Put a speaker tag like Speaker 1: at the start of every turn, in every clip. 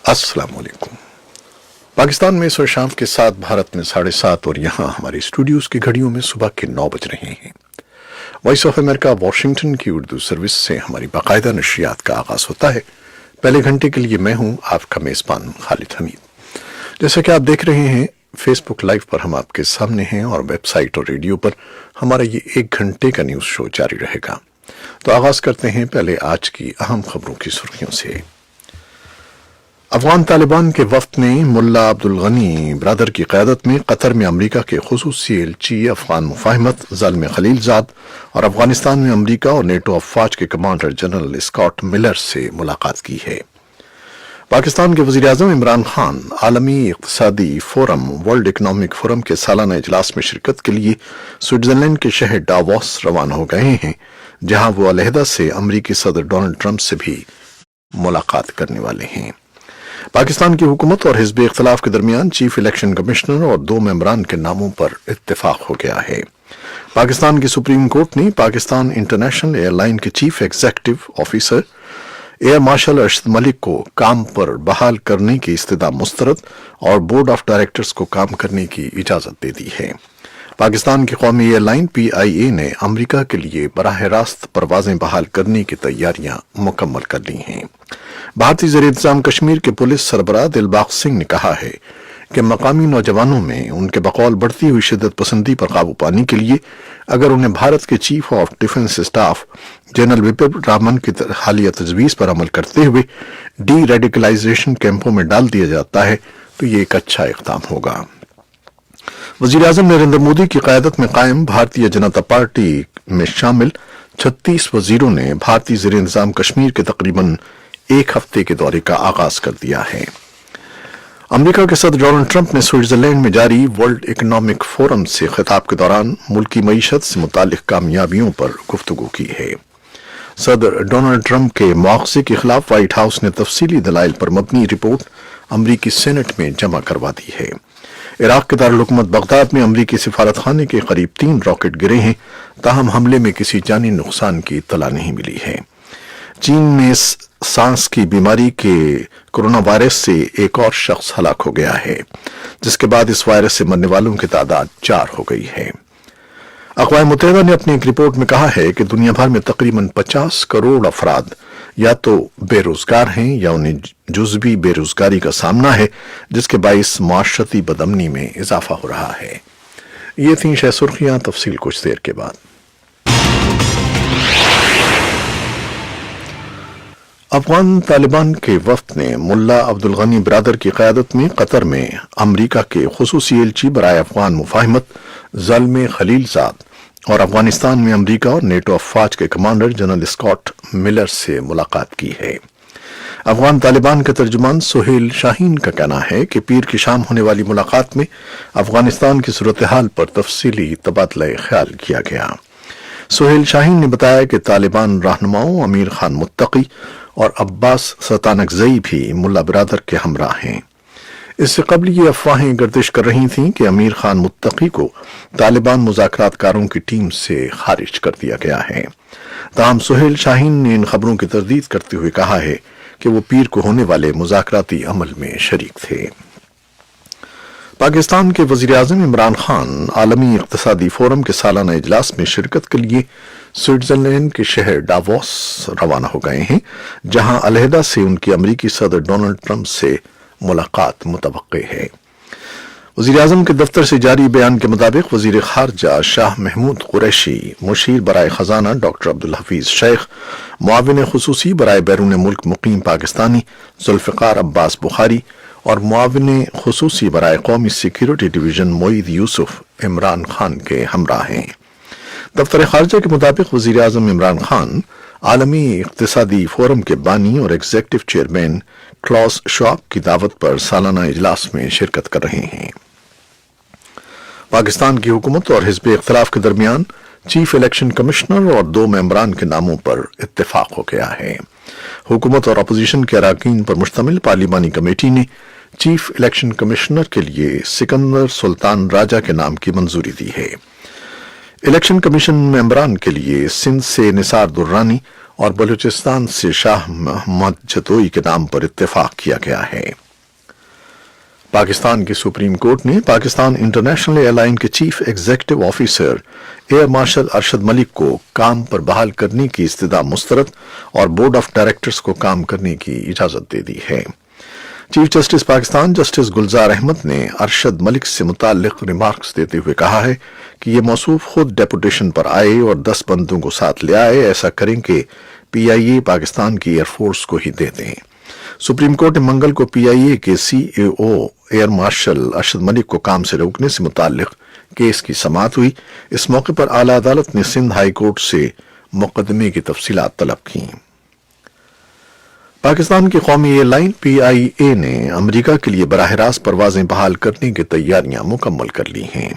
Speaker 1: अस्सलाम वालेकुम। पाकिस्तान में इस वक्त शाम के 7, भारत में 7:30 और यहाँ हमारे स्टूडियोज की घड़ियों में सुबह के 9 बज रहे हैं। वॉइस ऑफ अमेरिका वाशिंगटन की उर्दू सर्विस से हमारी बाकायदा नशरियात का आगाज होता है। पहले घंटे के लिए मैं हूँ आपका मेज़बान खालिद हमीद। जैसा कि आप देख रहे हैं, फेसबुक लाइव पर हम आपके सामने हैं और वेबसाइट और रेडियो पर हमारा ये 1 घंटे का न्यूज़ शो जारी रहेगा। तो आगाज करते हैं पहले आज की अहम खबरों की सुर्खियों से। अफगान तालिबान के वफ्द ने मुल्ला अब्दुल गनी ब्रदर की क़यादत में कतर में अमरीका के खुसूसी एलची अफगान मुफाहिमत ज़ल्म खलीलजाद और अफगानिस्तान में अमरीका और नेटो अफवाज के कमांडर जनरल स्कॉट मिलर से मुलाकात की है। पाकिस्तान के वज़ीर-ए-आज़म इमरान खान आलमी इक़्तिसादी फोरम वर्ल्ड इकनॉमिक फोरम के सालाना इजलास में शिरकत के लिए स्विट्ज़रलैंड के शहर डावोस रवाना हो गए हैं, जहां वो अलहदा से अमरीकी सदर डोनाल्ड ट्रंप से भी मुलाकात करने वाले हैं। पाकिस्तान की हुकूमत और हिज़्ब इख्तिलाफ के दरमियान चीफ इलेक्शन कमिश्नर और 2 मेंबरान के नामों पर इत्तेफाक हो गया है। पाकिस्तान की सुप्रीम कोर्ट ने पाकिस्तान इंटरनेशनल एयरलाइन के chief executive officer air marshal Arshad Malik को काम पर बहाल करने की इस्तदा मुस्तरद और बोर्ड ऑफ डायरेक्टर्स को काम करने की इजाजत दे दी है। पाकिस्तान की कौमी एयरलाइन PIA ने अमरीका के लिए बराह रास्त परवाजें बहाल करने की तैयारियां मुकम्मल कर ली हैं। भारतीय ज़ेर-ए-इंतज़ाम कश्मीर के पुलिस सरबराह दिलबाग सिंह ने कहा है कि मकामी नौजवानों में उनके बकौल बढ़ती हुई शिद्दत पसंदी पर काबू पाने के लिए अगर उन्हें भारत के chief of defence staff general Bipin Rawat की हालिया तजवीज़ पर अमल करते हुए डी रेडिकलाइजेशन कैंपों में डाल दिया जाता है तो ये एक अच्छा इक़दाम होगा। वज़ीर-ए-आज़म नरेंद्र मोदी की क़यादत में कायम भारतीय जनता पार्टी में शामिल 36 वज़ीरों ने भारतीय ज़ेर-ए-इंतज़ाम कश्मीर के तकरीबन 1 हफ्ते के दौरे का आगाज कर दिया है। अमेरिका के सदर डोनाल्ड ट्रंप ने स्विट्जरलैंड में जारी वर्ल्ड इकनॉमिक फोरम से खिताब के दौरान मुल्की मईशत से मुतालिक कामयाबियों पर गुफ्तगू की है। सदर डोनाल्ड ट्रंप के मुआवजे के खिलाफ व्हाइट हाउस ने तफसीली दलाइल पर मबनी रिपोर्ट अमरीकी सेनेट में जमा करवा दी है। इराक के दारुल हुकूमत बगदाद में अमरीकी सिफारत खाने के करीब 3 रॉकेट गिरे हैं, ताहम हमले में किसी जानी नुकसान की इत्तला नहीं मिली है। चीन में सांस की बीमारी के कोरोना वायरस से एक और शख्स हलाक हो गया है, जिसके बाद इस वायरस से मरने वालों की तादाद 4 हो गई है। अक़वाम मुत्तहिदा ने अपनी एक रिपोर्ट में कहा है कि दुनिया भर में तकरीबन 50 करोड़ अफराद या तो बेरोजगार हैं या उन्हें जुज़वी बेरोजगारी का सामना है, जिसके बाइस माशरती बदअमनी में इजाफा हो रहा है। ये थी शह सुर्खियां, तफसील कुछ देर के बाद। अफगान तालिबान के वफ्द ने मुल्ला अब्दुल गनी ब्रदर की क़यादत में कतर में अमरीका के खुसूसी एलची बराए अफगान मुफाहिमत ज़ल्म खलीलजाद और अफगानिस्तान में अमरीका और नेटो अफवाज के कमांडर जनरल स्कॉट मिलर से मुलाकात की है। अफगान तालिबान के तर्जुमान सुहेल शाहीन का कहना है कि पीर की शाम होने वाली मुलाकात में अफगानिस्तान की सूरत हाल पर तफसीली तबादला ख्याल किया गया। सुहेल शाहीन ने बताया कि तालिबान रहनुमाओं अमीर खान मुत्तकी और अब्बास सतानकज़ई भी मुल्ला ब्रदर के हमराह हैं। इससे कबल ये अफवाहें गर्दिश कर रही थीं कि अमीर खान मुत्तकी को तालिबान मुज़ाकरातकारों की टीम से खारिज कर दिया गया है। ताहम सुहेल शाहीन ने इन खबरों की तरदीद करते हुए कहा है कि वो पीर को होने वाले मुज़ाकराती अमल में शरीक थे। पाकिस्तान के वज़ीर-ए-आज़म इमरान खान आलमी इक़्तिसादी फोरम के सालाना इजलास में शिरकत के लिए स्विट्ज़रलैंड के शहर डावोस रवाना हो गए हैं, जहां अलहदा से उनकी अमरीकी सदर डोनाल्ड ट्रंप से मुलाकात मुतवक्के है। वज़ीर-ए-आज़म के दफ्तर से जारी बयान के मुताबिक वज़ीर ख़ारजा शाह महमूद कुरैशी, मुशीर बराए ख़जाना डॉक्टर अब्दुल हफीज़ शेख, मुआविन ख़ुसूसी बराए बैरून मुल्क मुकीम पाकिस्तानी ज़ुल्फ़िकार अब्बास बुखारी और मुआविन ख़ुसूसी बराए कौमी सिक्योरिटी डिवीज़न मोईद यूसुफ इमरान खान के हमराह हैं। दफ्तर ख़ारजा के मुताबिक वज़ीर-ए-आज़म इमरान खान आलमी इक़्तिसादी फोरम के बानी और एग्जीक्यूटिव चेयरमैन क्लॉस श्वाब की दावत पर सालाना इजलास में शिरकत कर रहे हैं। पाकिस्तान की हुकूमत और हिज़्ब इख्तिलाफ के दरमियान चीफ इलेक्शन कमिश्नर और 2 मेंबरान के नामों पर इत्तेफाक हो गया है। हुकूमत और अपोजिशन के अराकीन पर मुश्तमिल पार्लिमानी कमेटी ने चीफ इलेक्शन कमिश्नर के लिए सिकंदर सुल्तान राजा के नाम की मंजूरी दी है। इलेक्शन कमीशन मेंबरान के लिए सिंध से निसार दुर्रानी और बलूचिस्तान से शाह मोहम्मद जतोई के नाम पर इत्तेफाक किया गया है। पाकिस्तान की सुप्रीम कोर्ट ने पाकिस्तान इंटरनेशनल एयरलाइन के chief executive officer air marshal Arshad Malik को काम पर बहाल करने की इस्तदा मुस्तरद और बोर्ड ऑफ डायरेक्टर्स को काम करने की इजाजत दे दी है। चीफ जस्टिस पाकिस्तान जस्टिस गुलजार अहमद ने अरशद मलिक से मुताल्लिक रिमार्क्स देते हुए कहा है कि ये मौसूफ खुद डेपुटेशन पर आए और 10 बंदों को साथ ले आए, ऐसा करें कि PIA पाकिस्तान की एयरफोर्स को ही दे दें। सुप्रीम कोर्ट ने मंगल को PIA के CEO air marshal Arshad Malik को काम से रोकने से मुताल्लिक केस की समाअत हुई। इस मौके पर आला अदालत ने सिंध हाई कोर्ट से मुकदमे की तफसीलात तलब की। पाकिस्तान की कौमी एयरलाइन PIA ने अमेरिका के लिए बराह रास्त परवाजें बहाल करने की तैयारियां मुकम्मल कर ली हैं।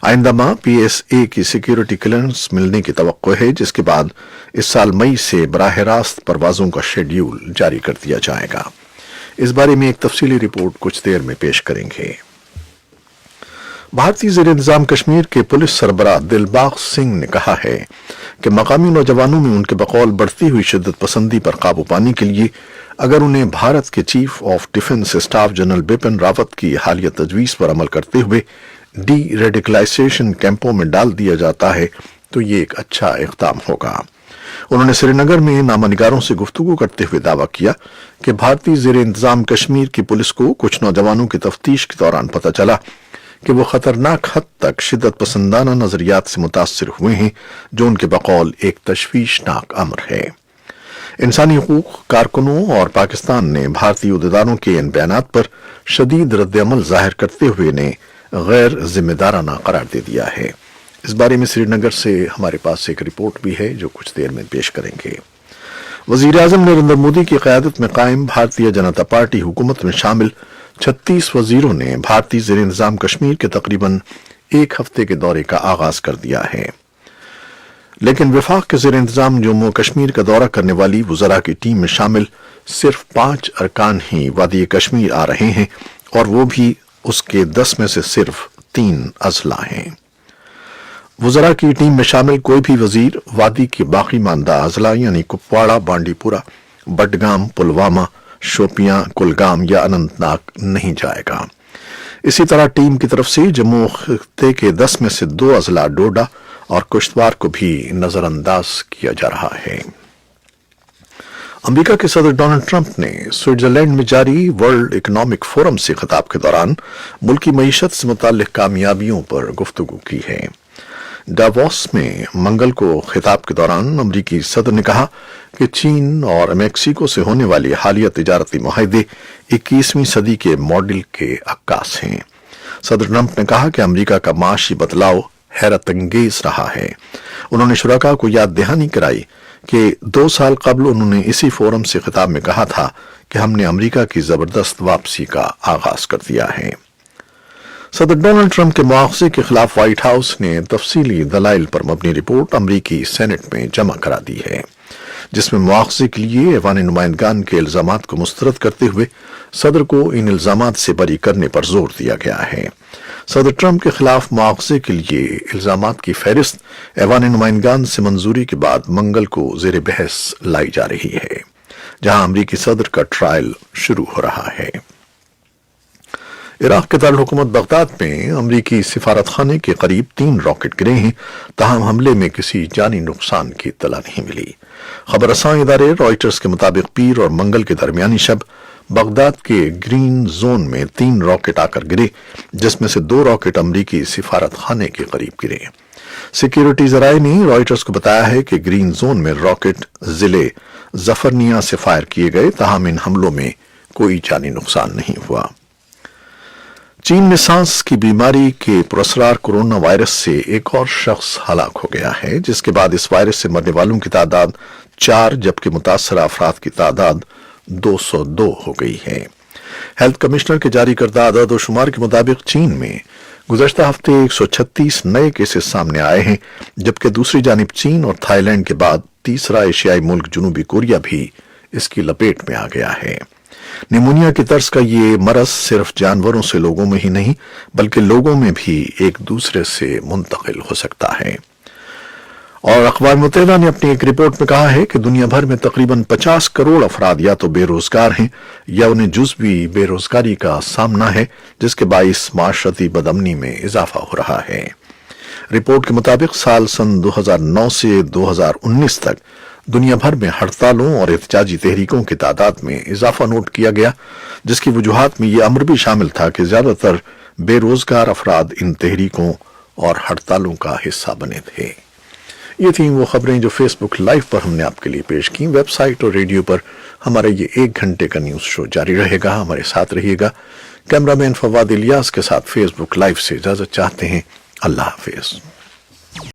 Speaker 1: आइंदा माह PSA की सिक्योरिटी क्लियरेंस मिलने की तवक्को है, जिसके बाद इस साल मई से बराह रास्त परवाजों का शेड्यूल जारी कर दिया जाएगा। इस बारे में एक तफसीली रिपोर्ट कुछ देर में पेश करेंगे। भारतीय ज़ेर इंतज़ाम कश्मीर के पुलिस सरबराह दिलबाग सिंह ने कहा है कि मकामी नौजवानों में उनके बकौल बढ़ती हुई शिद्दत पसंदी पर काबू पाने के लिए अगर उन्हें भारत के chief of defence staff general Bipin Rawat की हालिया तजवीज़ पर अमल करते हुए डी रेडिकलाइजेशन कैंपों में डाल दिया जाता है तो ये एक अच्छा इक़दाम होगा। उन्होंने श्रीनगर में नामानिगारों से गुफ्तगू करते हुए दावा किया कि भारतीय ज़ेर इंतज़ाम कश्मीर की पुलिस को कुछ नौजवानों की तफ्तीश के दौरान पता चला कि वो खतरनाक हद तक शिद्दत पसंदाना नजरियात से मुतासिर हुए हैं, जो उनके बकौल एक तशवीशनाक अमर है। इंसानी हकूक कारकुनों और पाकिस्तान ने भारतीय उहदेदारों के इन बयानात पर शदीद रद्द-ए-अमल जाहिर करते हुए इन्हें गैर जिम्मेदाराना करार दे दिया है। इस बारे में श्रीनगर से हमारे पास एक रिपोर्ट भी है जो कुछ देर में पेश करेंगे। वजीर आजम नरेंद्र मोदी की क़यादत में कायम भारतीय जनता पार्टी हुकूमत में शामिल 36 वजीरों ने भारतीय ज़ेर इंतज़ाम कश्मीर के तकरीबन एक हफ्ते के दौरे का आगाज कर दिया है, लेकिन वफाक के ज़ेर इंतज़ाम जम्मू कश्मीर का दौरा करने वाली वज़रा की टीम में शामिल सिर्फ 5 अरकान ही वादी कश्मीर आ रहे हैं और वो भी उसके 10 में से सिर्फ 3 अजला हैं। वज़रा की टीम में शामिल कोई भी वजीर वादी के बाकी मानदा अजला यानी कुपवाड़ा, बांडीपुरा, बडगाम, पुलवामा, शोपियां, कुलगाम या अनंतनाग नहीं जाएगा। इसी तरह टीम की तरफ से जम्मू खित्ते के 10 में से 2 अजला डोडा और कुश्तवार को भी नजरअंदाज किया जा रहा है। अमेरिका के सदर डोनाल्ड ट्रंप ने स्विट्जरलैंड में जारी वर्ल्ड इकोनॉमिक फोरम से खिताब के दौरान मुल्की मईशत से मुताल्लिक कामयाबियों पर गुफ्तगू की है। डावोस में मंगल को खिताब के दौरान अमरीकी सदर ने कहा कि चीन और मेक्सिको से होने वाले हालिया तिजारती मुआहदे 21वीं सदी के मॉडल के अक्कास हैं। सदर ट्रंप ने कहा कि अमरीका का माशी बदलाव हैरत अंगेज रहा है। उन्होंने शुरका को याद दहानी कराई कि 2 साल कबल उन्होंने इसी फोरम से खिताब में कहा था कि हमने अमरीका की जबरदस्त वापसी का आगाज कर दिया है। सदर डोनाल्ड ट्रंप के मुआवजे के खिलाफ व्हाइट हाउस ने तफसीली दलाइल पर मबनी रिपोर्ट अमरीकी सेनेट में जमा करा दी है, जिसमें मुआवजे के लिए ऐवान नुमाइंदगान के इल्जामात को मुस्तरद करते हुए सदर को इन इल्जामात से बरी करने पर जोर दिया गया है। सदर ट्रंप के खिलाफ मुआवजे के लिए इल्जामात की फहरिस्त ऐवान नुमाइंदगान से मंजूरी के बाद मंगल को जेर बहस लाई जा रही है, जहां अमरीकी सदर का ट्रायल शुरू हो रहा है। इराक के दारुल-हुकूमत बगदाद में अमरीकी सिफारत खाने के करीब 3 रॉकेट गिरे हैं, ताहम हमले में किसी जानी नुकसान की इत्तला नहीं मिली। खबर रसां इदारे रॉयटर्स के मुताबिक पीर और मंगल के दरमियानी शब बगदाद के ग्रीन जोन में 3 रॉकेट आकर गिरे, जिसमें से 2 रॉकेट अमरीकी सिफारत खाने के करीब गिरे। सिक्योरिटी जराये ने रॉयटर्स को बताया है कि ग्रीन जोन में रॉकेट जिले जफरनिया से फायर किए गए, ताहम इन हमलों में कोई जानी नुकसान नहीं हुआ। चीन में सांस की बीमारी के पुरअसरार कोरोना वायरस से एक और शख्स हलाक हो गया है, जिसके बाद इस वायरस से मरने वालों की तादाद 4 जबकि मुतासरा अफराद की तादाद 202 हो गई है। हेल्थ कमिश्नर के जारी करदा अदद और शुमार के मुताबिक चीन में गुज़श्ता हफ्ते 136 नए केसेस सामने आए हैं, जबकि दूसरी जानिब चीन और थाईलैंड के बाद तीसरा एशियाई मुल्क जनूबी कोरिया भी इसकी लपेट में आ गया है। निमोनिया की तर्ज का ये मरज सिर्फ जानवरों से लोगों में ही नहीं बल्कि लोगों में भी एक दूसरे से मुंतकिल हो सकता है। اور اقوام متحدہ نے اپنی ایک رپورٹ میں کہا ہے کہ دنیا بھر میں تقریباً 50 کروڑ افراد یا تو بے روزگار ہیں یا انہیں جزوی بے روزگاری کا سامنا ہے، جس کے باعث معاشرتی بدامنی میں اضافہ ہو رہا ہے۔ رپورٹ کے مطابق سال سن 2009 سے 2019 تک دنیا بھر میں ہڑتالوں اور احتجاجی تحریکوں کی تعداد میں اضافہ نوٹ کیا گیا، جس کی وجوہات میں یہ امر بھی شامل تھا کہ زیادہ تر بے روزگار افراد ان تحریکوں اور ہڑتالوں کا حصہ بنے تھے۔ یہ تھیں وہ خبریں جو فیس بک لائیو پر ہم نے آپ کے لیے پیش کی۔ ویب سائٹ اور ریڈیو پر ہمارا یہ 1 گھنٹے کا نیوز شو جاری رہے گا، ہمارے ساتھ رہیے گا۔ کیمرہ مین فواد الیاس کے ساتھ فیس بک لائیو سے اجازت چاہتے ہیں۔ اللہ حافظ۔